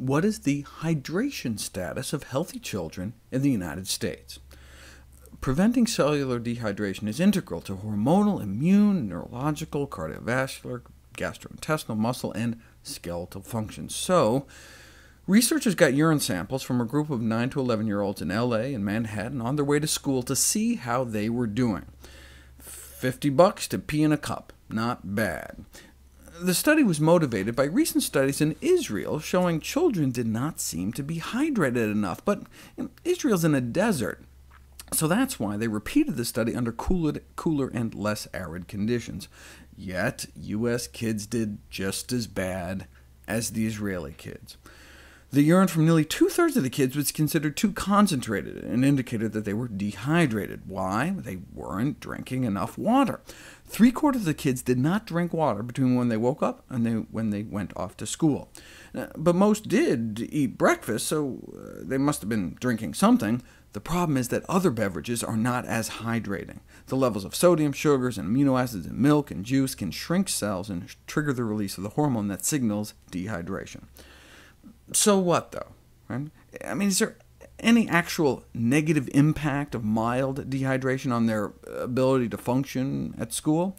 What is the hydration status of healthy children in the United States? Preventing cellular dehydration is integral to hormonal, immune, neurological, cardiovascular, gastrointestinal, muscle, and skeletal functions. So, researchers got urine samples from a group of 9 to 11-year-olds in LA and Manhattan on their way to school to see how they were doing. $50 to pee in a cup. Not bad. The study was motivated by recent studies in Israel showing children did not seem to be hydrated enough, but Israel's in a desert, so that's why they repeated the study under cooler and less arid conditions. Yet, U.S. kids did just as bad as the Israeli kids. The urine from nearly two-thirds of the kids was considered too concentrated and indicated that they were dehydrated. Why? They weren't drinking enough water. Three-quarters of the kids did not drink water between when they woke up and when they went off to school. But most did eat breakfast, so they must have been drinking something. The problem is that other beverages are not as hydrating. The levels of sodium, sugars, and amino acids in milk and juice can shrink cells and trigger the release of the hormone that signals dehydration. So what, though? Right? I mean, is there any actual negative impact of mild dehydration on their ability to function at school?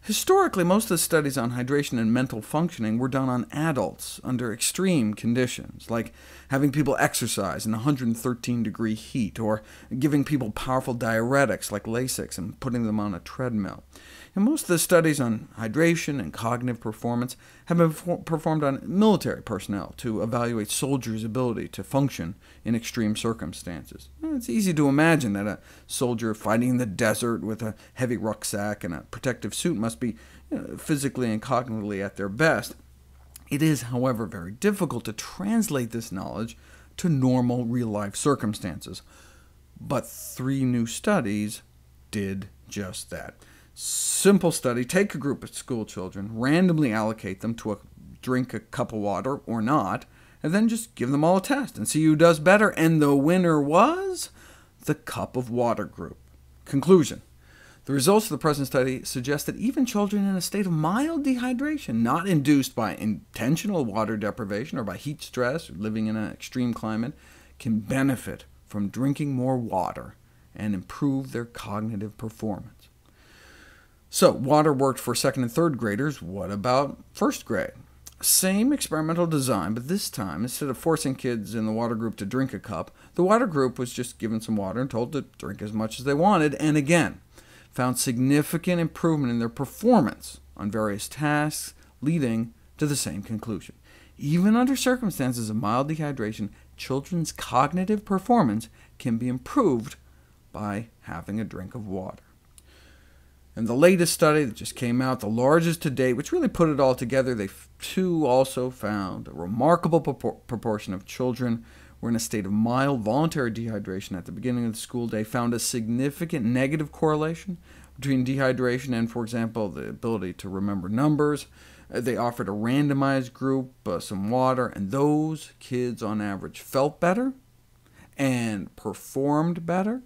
Historically, most of the studies on hydration and mental functioning were done on adults under extreme conditions, like having people exercise in 113-degree heat, or giving people powerful diuretics like Lasix and putting them on a treadmill. And most of the studies on hydration and cognitive performance have been performed on military personnel to evaluate soldiers' ability to function in extreme circumstances. It's easy to imagine that a soldier fighting in the desert with a heavy rucksack and a protective suit must be physically and cognitively at their best. It is, however, very difficult to translate this knowledge to normal real-life circumstances. But 3 new studies did just that. Simple study: take a group of school children, randomly allocate them to drink a cup of water or not, and then just give them all a test and see who does better, and the winner was the cup of water group. Conclusion: the results of the present study suggest that even children in a state of mild dehydration, not induced by intentional water deprivation or by heat stress or living in an extreme climate, can benefit from drinking more water and improve their cognitive performance. So, water worked for 2nd and 3rd graders. What about 1st grade? Same experimental design, but this time, instead of forcing kids in the water group to drink a cup, the water group was just given some water and told to drink as much as they wanted, and again, found significant improvement in their performance on various tasks, leading to the same conclusion. Even under circumstances of mild dehydration, children's cognitive performance can be improved by having a drink of water. And the latest study that just came out, the largest to date, which really put it all together, they too also found a remarkable proportion of children were in a state of mild voluntary dehydration at the beginning of the school day, found a significant negative correlation between dehydration and, for example, the ability to remember numbers. They offered a randomized group some water, and those kids on average felt better and performed better.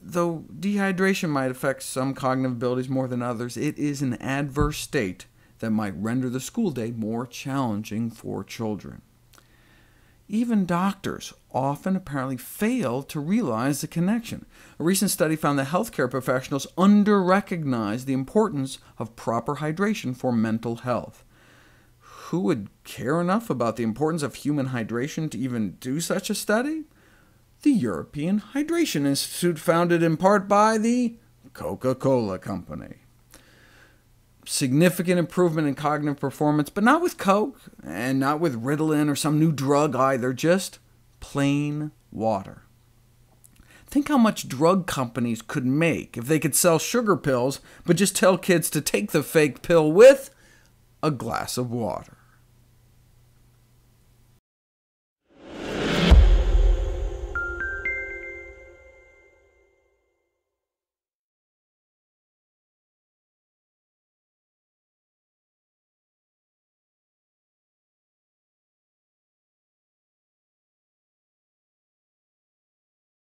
Though dehydration might affect some cognitive abilities more than others, it is an adverse state that might render the school day more challenging for children. Even doctors often apparently fail to realize the connection. A recent study found that healthcare professionals under-recognize the importance of proper hydration for mental health. Who would care enough about the importance of human hydration to even do such a study? The European Hydration Institute, founded in part by the Coca-Cola Company. Significant improvement in cognitive performance, but not with Coke, and not with Ritalin or some new drug either, just plain water. Think how much drug companies could make if they could sell sugar pills, but just tell kids to take the fake pill with a glass of water.